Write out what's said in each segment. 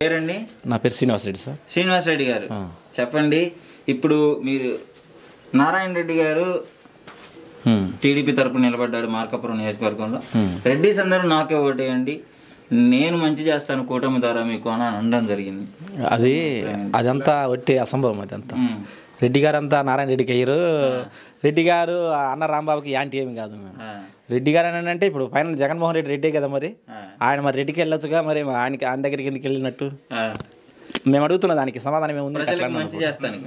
పేరండి? నా పేరు శ్రీనివాస్ రెడ్డి సార్. శ్రీనివాస్ రెడ్డి గారు చెప్పండి, ఇప్పుడు మీరు నారాయణ రెడ్డి గారు టీడీపీ తరపున నిలబడ్డాడు మార్కాపురం నియోజకవర్గంలో. రెడ్డిస్ అందరూ నాకే ఓటేయండి, నేను మంచి చేస్తాను కూటమి ద్వారా మీకు అని అనడం జరిగింది. అదంతా ఒట్టి అసంభవం. అదంతా రెడ్డి గారు అంతా నారాయణ రెడ్డికి అయ్యారు. రెడ్డి గారు అన్న రాంబాబుకి యాంటీ ఏమి కాదు. రెడ్డి గారు అని అంటే ఇప్పుడు ఫైనల్ జగన్మోహన్ రెడ్డి రెడ్డే కదా, మరి ఆయన మరి రెడ్డికి వెళ్ళొచ్చుగా, మరి ఆయన దగ్గరికి ఎందుకు వెళ్ళినట్టు మేము అడుగుతున్న దానికి సమాధానం ఏముంది? మంచి చేస్తాను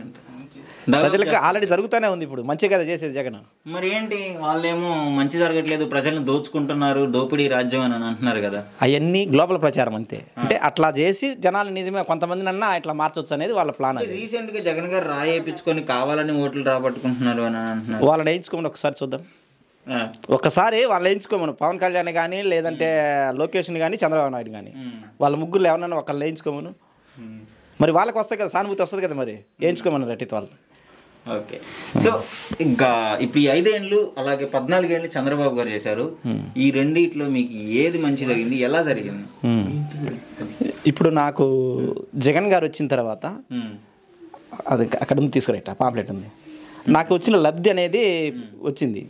ప్రజలకు ఆల్రెడీ జరుగుతూనే ఉంది, ఇప్పుడు మంచి కదా చేసేది జగన్. మరి ఏంటి వాళ్ళేమో మంచి జరగట్లేదు, ప్రజలను దోచుకుంటున్నారు, దోపిడీ రాజ్యం అని అంటున్నారు కదా. అవన్నీ గ్లోబల్ ప్రచారం అంతే. అంటే అట్లా చేసి జనాలు నిజమే కొంతమంది అన్నా ఇట్లా మార్చొచ్చు అనేది వాళ్ళ ప్లాన్. రీసెంట్ గా జగన్ గారు రాయి వేయించుకొని కావాలని ఓట్లు రాబట్టుకుంటున్నారు అని అంటున్నారు. వాళ్ళని వేయించుకోమని ఒకసారి చూద్దాం. ఒక్కసారి వాళ్ళు వేయించుకోమను, పవన్ కళ్యాణ్ కానీ లేదంటే లోకేష్ని కానీ చంద్రబాబు నాయుడు కానీ, వాళ్ళ ముగ్గురు ఎవరన్నా ఒకళ్ళు వేయించుకోమను. మరి వాళ్ళకి వస్తాయి కదా, సానుభూతి వస్తుంది కదా, మరి వేయించుకోమన్నారు రెడ్డి వాళ్ళు. ఓకే, సో ఇంకా ఇప్పుడు ఈ 5 ఏళ్ళు అలాగే 14 ఏళ్ళు చంద్రబాబు గారు చేశారు. ఈ రెండిట్లో మీకు ఏది మంచి జరిగింది, ఎలా జరిగింది? ఇప్పుడు నాకు జగన్ గారు వచ్చిన తర్వాత అది అక్కడ ఉంది, తీసుకురా పాంప్లెట్ ఉంది. నాకు వచ్చిన లబ్ధి అనేది వచ్చింది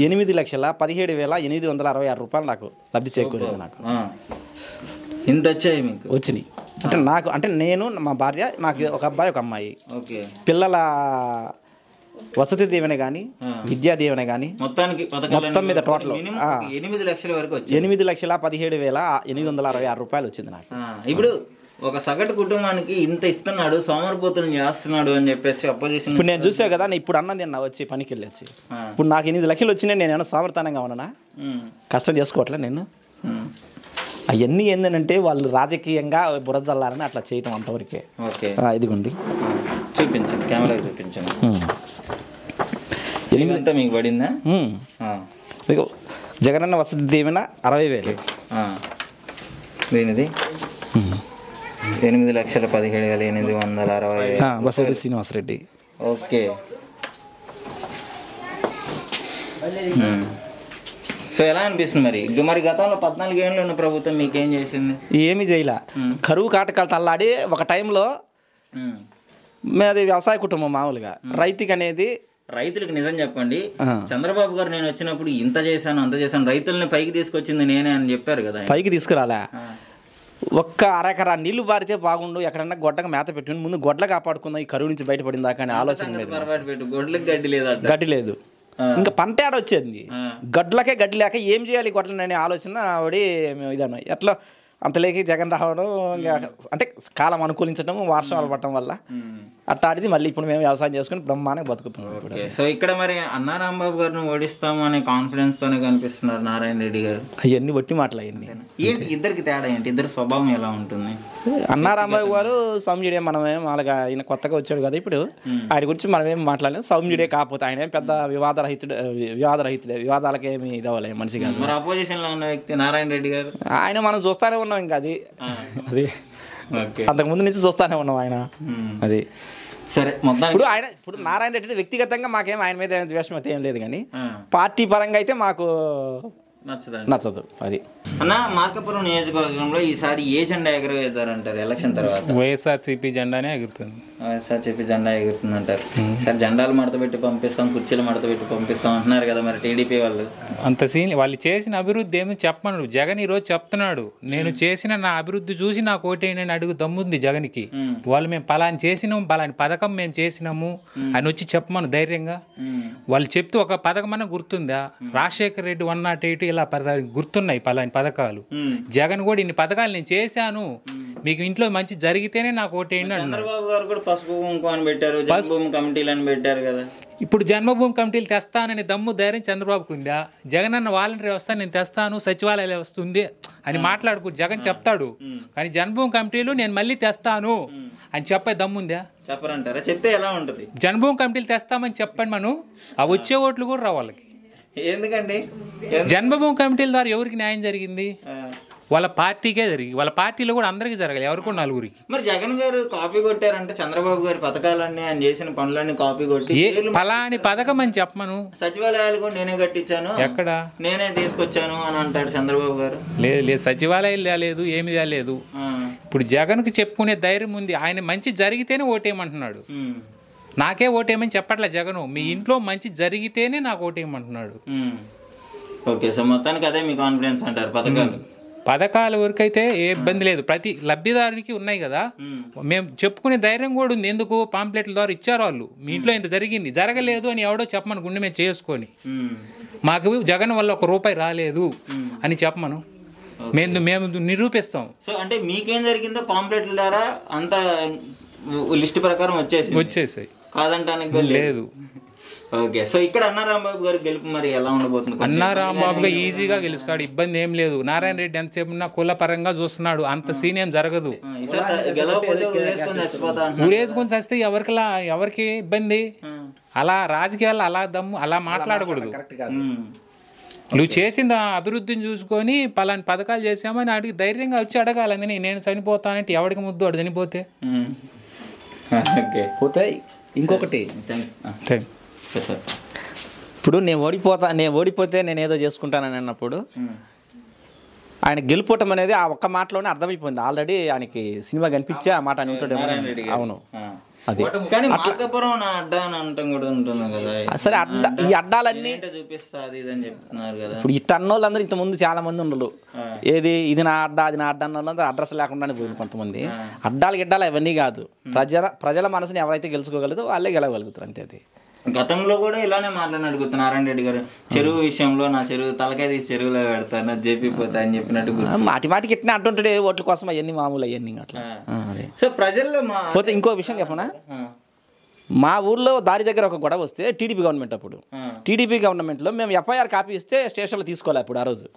8,17,866 రూపాయలు నాకు లబ్ధి చేకూరింది. నాకు ఇంత వచ్చాయి మీకు వచ్చినాయి. అంటే నాకు అంటే నేను మా భార్య, నాకు ఒక అబ్బాయి ఒక అమ్మాయి, పిల్లల వసతి దీవెన కానీ విద్యా దీవెన కానీ మొత్తం మీద టోటల్ 8 లక్షల వరకు 8,17,866 రూపాయలు వచ్చింది నాకు. ఇప్పుడు ఒక సగటు కుటుంబానికి ఇంత ఇస్తున్నాడు, సోమరిపోతులను చేస్తున్నాడు అని చెప్పేసి అపోజిషన్. ఇప్పుడు నేను చూసా కదా, నేను ఇప్పుడు అన్నది అన్న వచ్చి పనికి వెళ్ళి వచ్చి ఇప్పుడు నాకు 8 లక్షలు వచ్చినాయి. నేను ఏమైనా సోమరితనంగా ఉన్నానా? కష్టం చేసుకోవట్లే నేను. అవన్నీ ఏంటంటే వాళ్ళు రాజకీయంగా బురజల్లారని అట్లా చేయటం అంతవరకే. ఇదిగోండి చూపించండి, కెమెరాకి చూపించండి. 8 మీకు పడిందా? జగనన్న వసతి దీవెన 60,000. దీనిది 8,17,860. బస్రెడ్డి శ్రీనివాస్ రెడ్డి. ఓకే, సో ఎలా అనిపిస్తుంది మరి? మరి గతంలో 14 ఏళ్ళు ఉన్న ప్రభుత్వం మీకేం చేసింది? ఏమీ చేయలే. కరువు కాటకాలు తల్లాడి ఒక టైంలో మాది వ్యవసాయ కుటుంబం. మామూలుగా రైతులకు నిజం చెప్పండి, చంద్రబాబు గారు నేను వచ్చినప్పుడు ఇంత చేశాను అంత చేశాను, రైతుల్ని పైకి తీసుకొచ్చింది నేనే అని చెప్పారు కదా. పైకి తీసుకురాలే. ఒక్క అరకరా నీళ్లు బారితే బాగుండు, ఎక్కడన్నా గొడ్డకు మేత పెట్టుకుని ముందు గొడ్ల కాపాడుకుందాం ఈ కరువు నుంచి బయటపడిన దాకా అని ఆలోచన లేదు. గొడ్లకు గడ్డి లేదు. ఇంకా పంట ఏడ వచ్చేది, గడ్లకే గడ్డి లేక ఏం చేయాలి గొడ్లని అనే ఆలోచన ఆవిడ ఇదన్నా. ఎట్లా అంతలేకి జగన్ రావడం, ఇంకా అంటే కాలం అనుకూలించడం, వర్షాలు పడటం వల్ల అట్టాడిది. మళ్ళీ ఇప్పుడు మేము వ్యవసాయం చేసుకుని బ్రహ్మాండంగా బతుకుతున్నాం. సో ఇక్కడ మరి అన్నా రాంబాబు గారిని ఓడిస్తాము అనే కాన్ఫిడెన్స్ తోనే కనిపిస్తున్నారు నారాయణ రెడ్డి గారు. అవన్నీ వట్టి మాటలు. అవన్నీ ఏంటి ఇద్దరికి తేడా ఏంటి? ఇద్దరు స్వభావం ఎలా ఉంటుంది? అన్నా రాంబాబు గారు సౌమ్యుడే. మనమేం అలాగా ఆయన కొత్తగా వచ్చాడు కదా, ఇప్పుడు ఆయన గురించి మనం ఏం మాట్లాడలేదు. సౌమ్యుడే, కాకపోతే ఆయన ఏం పెద్ద వివాదరహితుడే, వివాదాలకేమి ఇదవ్వలే మనిషి కాదు. మరి అపోజిషన్ లో ఉన్న వ్యక్తి నారాయణ రెడ్డి గారు, ఆయన మనం చూస్తానే ఉన్నాం. ఇంకా అది అంతకు ముందు నుంచి చూస్తానే ఉన్నాం ఆయన. అది సరే, ఇప్పుడు నారాయణ రెడ్డి వ్యక్తిగతంగా మాకేం ఆయన మీద ద్వేషం అయితే ఏం లేదు, కానీ పార్టీ పరంగా అయితే మాకు నచ్చదు. అది అన్న, మార్కాపురం నియోజకవర్గంలో ఈసారి ఏ జెండా ఎగరవేద్దారంటారు ఎలక్షన్ తర్వాత? వైఎస్ఆర్సీపీ జెండానే ఎగురుతుంది. వైఎస్ఆర్సీపీ జెండా ఎగురుతుంది అంటారు. సరే, జెండాలు మడతపెట్టి పంపిస్తాం, కుర్చీలు మడతపెట్టి పంపిస్తాం అంటున్నారు కదా, మరి టీడీపీ వాళ్ళు అంత సీన్ వాళ్ళు చేసిన అభివృద్ధి ఏమి చెప్పను. జగన్ ఈరోజు చెప్తున్నాడు, నేను చేసిన నా అభివృద్ధి చూసి నాకు ఓటేయని అడుగు దమ్ముంది జగన్కి. వాళ్ళు మేము పలాని చేసినాము, పలాని పథకం మేము చేసినాము అని వచ్చి చెప్పమను ధైర్యంగా. వాళ్ళు చెప్తూ ఒక పథకం అన్న గుర్తుందా? రాజశేఖర రెడ్డి 108 ఇలా గుర్తున్నాయి పలాని పథకాలు. జగన్ కూడా ఇన్ని పథకాలు నేను చేశాను, మీకు ఇంట్లో మంచి జరిగితేనే నాకు ఓటేయండి అంటున్నారు. చంద్రబాబు గారు కూడా పసుపు కుంకుమ అని పెట్టారు, జన్మభూమి కమిటీలు అని పెట్టారు కదా. ఇప్పుడు జన్మభూమి కమిటీలు తెస్తానని దమ్ము ధైర్యం చంద్రబాబుకు ఉందా? జగన్ అన్న వాలంటీర్ వ్యవస్థ నేను తెస్తాను, సచివాలయ వ్యవస్థ ఉంది అని మాట్లాడుకో జగన్ చెప్తాడు, కానీ జన్మభూమి కమిటీలు నేను మళ్ళీ తెస్తాను అని చెప్పే దమ్ముందా? చెప్పరంటారా? చెప్తే ఎలా ఉంటుంది? జన్మభూమి కమిటీలు తెస్తామని చెప్పండి, మనం ఆ వచ్చే ఓట్లు కూడా రావు వాళ్ళకి. ఎందుకండి? జన్మభూమి కమిటీల ద్వారా ఎవరికి న్యాయం జరిగింది? వాళ్ళ పార్టీకే జరిగి వాళ్ళ పార్టీలో కూడా అందరికీ జరగాలి, ఎవరికో నలుగురికి. మరి జగన్ గారు కాపీ కొట్టారంటే చంద్రబాబు గారి పథకాలన్నీ ఆయన చేసిన పనులన్నీ కాపీ కొట్టి ఫలాని పథకం అని చెప్పమను. సచివాలయాలు కూడా నేనే కట్టించాను, ఎక్కడ నేనే తీసుకొచ్చాను అని అంటాడు చంద్రబాబు గారు. లేదు లేదు, సచివాలయం లేదు, ఏమి లేదు. ఇప్పుడు జగన్కి చెప్పుకునే ధైర్యం ఉంది. ఆయన మంచి జరిగితేనే ఓటేయమంటున్నాడు, నాకే ఓటేయమని చెప్పట్లే జగను. మీ ఇంట్లో మంచి జరిగితేనే నాకు ఓటేయమంటున్నాడు. ఓకే, సో మొత్తానికి అదే మీ కాన్ఫిడెన్స్ అంటారు. పథకాల వరకు అయితే ఏ ఇబ్బంది లేదు, ప్రతి లబ్ధిదారునికి ఉన్నాయి కదా. మేము చెప్పుకునే ధైర్యం కూడా ఉంది. ఎందుకు పాంప్లెట్ల ద్వారా ఇచ్చారు వాళ్ళు, మీ ఇంట్లో ఇంత జరిగింది, జరగలేదు అని ఎవడో చెప్పమను, గుండె మేము చేసుకొని మాకు జగన్ వల్ల ₹1 రాలేదు అని చెప్పమను, మేము నిరూపిస్తాం. సో అంటే మీకేం జరిగిందో పాంప్లెట్ల ద్వారా అంత లిస్ట్ ప్రకారం వచ్చేసాయి, కాదంటానికి లేదు. ఓకే, సో ఇక్కడ అన్నా రాంబాబు గారు గెలుపు మరి ఎలా ఉండబోతుంది? అన్నా రాంబాబుగా ఈజీగా గెలుస్తాడు, ఇబ్బంది ఏం లేదు. నారాయణ రెడ్డి ఎంతసేపు ఉన్నా కుల పరంగా చూస్తున్నాడు, అంత సీన్ ఏం జరగదు. ఊరేసుకొని చస్తే ఎవరికి ఇబ్బంది? అలా రాజకీయాలు అలా అలా మాట్లాడకూడదు. నువ్వు చేసిన అభివృద్ధిని చూసుకొని పలాని పథకాలు చేసామని అడిగి ధైర్యంగా వచ్చి అడగాలని. నేను చనిపోతానంటే ఎవడికి ముద్దు వాడు చనిపోతే పోతాయి. ఇంకొకటి, ఇప్పుడు నేను ఓడిపోతే నేను ఏదో చేసుకుంటానని అన్నప్పుడు ఆయన గెలుపోవటం అనేది ఆ ఒక్క మాటలోనే అర్థమైపోయింది. ఆల్రెడీ ఆయనకి సినిమా కనిపించే ఆ మాట అని ఉంటాడు. అవును, అది సరే. ఈ అడ్డాలన్నీ ఇప్పుడు ఈ టన్నోళ్ళందరూ ఇంత ముందు చాలా మంది ఉండరు. ఏది ఇది నా అడ్డా అది నా అడ్డా అన్న వాళ్ళందరూ అడ్రస్ లేకుండానే పోయింది కొంతమంది. గిడ్డాలు అవన్నీ కాదు. ప్రజల మనసుని ఎవరైతే గెలుచుకోగలదో వాళ్ళే గెలవగలుగుతారు, అంతే. అది గతంలో కూడా ఇలానే మాట్లాడినట్టు గుర్తు నారాయణ రెడ్డి గారు. చెరువు విషయంలో నా చెరువు తలకాయ తీసి చెరువులో పెడతాను, జేపీ పోతా అని చెప్పినట్టు మాటికి ఎట్లా అంటుంటాడు. ఓట్ల కోసం అవన్నీ మామూలు అవన్నీ అట్లా. సో ప్రజల్లో పోతే ఇంకో విషయం చెప్పనా, మా ఊర్లో దారి దగ్గర ఒక గొడవ వస్తే టీడీపీ గవర్నమెంట్, అప్పుడు టీడీపీ గవర్నమెంట్లో మేము ఎఫ్ఐఆర్ కాపీ ఇస్తే స్టేషన్లో తీసుకోవాలి. అప్పుడు ఆ రోజు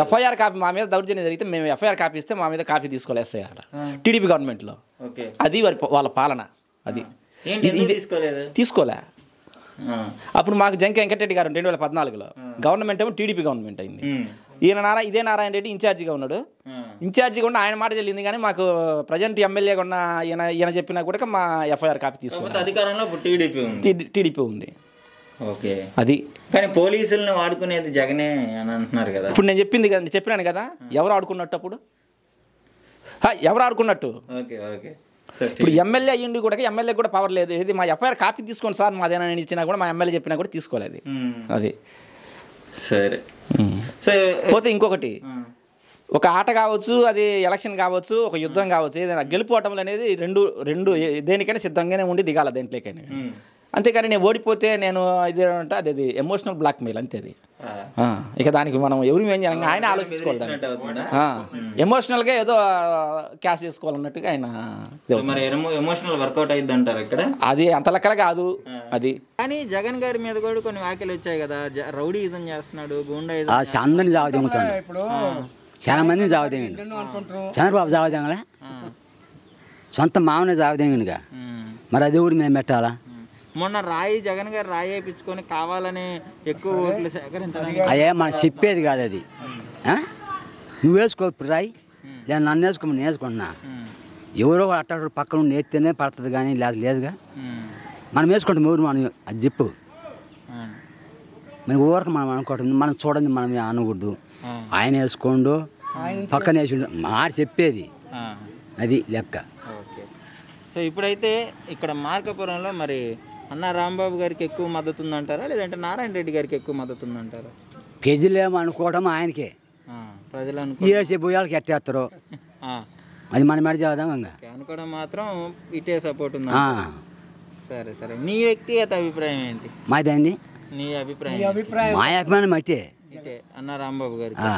ఎఫ్ఐఆర్ కాపీ మా మీద దౌర్జన్యం జరిగితే మేము ఎఫ్ఐఆర్ కాపీ ఇస్తే మా మీద కాపీ తీసుకోవాలి ఎస్ఐఆర్ టీడీపీ గవర్నమెంట్లో. అది వాళ్ళ పాలన. అది తీసుకోలే. అప్పుడు మాకు జంకి వెంకటరెడ్డి గారు 2014లో గవర్నమెంట్ ఏమో టీడీపీ గవర్నమెంట్ అయింది. ఇదే నారాయణ రెడ్డి ఇన్ఛార్జిగా ఉన్నాడు. ఇన్ఛార్జిగా ఉన్న ఆయన మాట చెల్లింది, కానీ మాకు ప్రజెంట్ ఎమ్మెల్యేగా ఉన్న ఈయన చెప్పినా కూడా మా ఎఫ్ఐఆర్ కాపీ తీసుకోవాలి. అధికారంలో టీడీపీ ఉంది. ఓకే, అది. కానీ పోలీసులను వాడుకునేది జగనే అని అంటున్నారు కదా. ఇప్పుడు నేను చెప్పినాను కదా, ఎవరు ఆడుకున్నట్టు? అప్పుడు ఎవరు ఆడుకున్నట్టు? ఇప్పుడు ఎమ్మెల్యే అయ్యిండి కూడా ఎమ్మెల్యే కూడా పవర్ లేదు. ఇది మా ఎఫ్ఐఆర్ కాపీ తీసుకోండి సార్ మాదేనా ఇచ్చినా కూడా మా ఎమ్మెల్యే చెప్పినా కూడా తీసుకోలేదు. అది సరే. పోతే ఇంకొకటి, ఒక ఆట కావచ్చు, అది ఎలక్షన్ కావచ్చు, ఒక యుద్ధం కావచ్చు, ఏదైనా గెలుపోవటం అనేది రెండు దేనికైనా సిద్ధంగానే ఉండి దిగాల దేంట్లోకైనా. అంతేకాని నేను ఓడిపోతే నేను ఇది అంటే అది ఎమోషనల్ బ్లాక్మెయిల్, అంతే. అది ఇక దానికి మనం ఎవరు ఏం చేయాలి, ఆయన ఆలోచించుకోవాలి. ఎమోషనల్గా ఏదో క్యాష్ చేసుకోవాలన్నట్టుగా ఆయన ఎమోషనల్ వర్కౌట్ అయ్యింది అంటారు ఇక్కడ. అది అంత లెక్కల కాదు అది. కానీ జగన్ గారి మీద కూడా కొన్ని వ్యాఖ్యలు వచ్చాయి కదా, రౌడీయిజం చేస్తున్నాడు, గూండాయిజం, అందరిని జావదెంగుతాడు, చాలా మందిని జావదెంగండి. చంద్రబాబు జావదెంగలే, సొంత మామనే జావదెంగండిగా, మరి అది ఊరు మేము పెట్టాలా? మొన్న జగన్ గారు రాయి వేయించుకొని కావాలని ఎక్కువ ఓట్లు సేకరించడానికి. అయ్యే మనం చెప్పేది కాదు అది. నువ్వు వేసుకో ఇప్పుడు రాయి, లేదా నన్ను వేసుకోమని నేను వేసుకుంటున్నా. ఎవరో అట్ట పక్కన నేర్తేనే పడుతుంది, కానీ లేదుగా. మనం వేసుకుంటాం ఎవరు మనం, అది చెప్పు. మన ఊరికి మనం అనుకోవటం, మనం చూడండి, మనం అనకూడదు. ఆయన వేసుకోండు, పక్కన వేసిండు, మాట చెప్పేది అది లెక్క. సో ఇప్పుడైతే ఇక్కడ మార్కాపురంలో మరి అన్నా రాంబాబు గారికి ఎక్కువ మద్దతు ఉందంటారా, లేదంటే నారాయణ రెడ్డి గారికి ఎక్కువ మద్దతు ఉందంటారా? ప్రజలేమో అనుకోవడం ఆయనకే, ప్రజలు ఏసే పోయాలకి ఎట్టేస్తారు, అది మన మెడ చదువుదాం. ఇంకా అనుకోవడం మాత్రం ఇటే సపోర్ట్ ఉంది. సరే సరే, నీ వ్యక్తిగత అభిప్రాయం ఏంటి? మాదేంది నీ అభిప్రాయం? మా అభిప్రాయం అయితే ఇటే అన్నా రాంబాబు గారికి.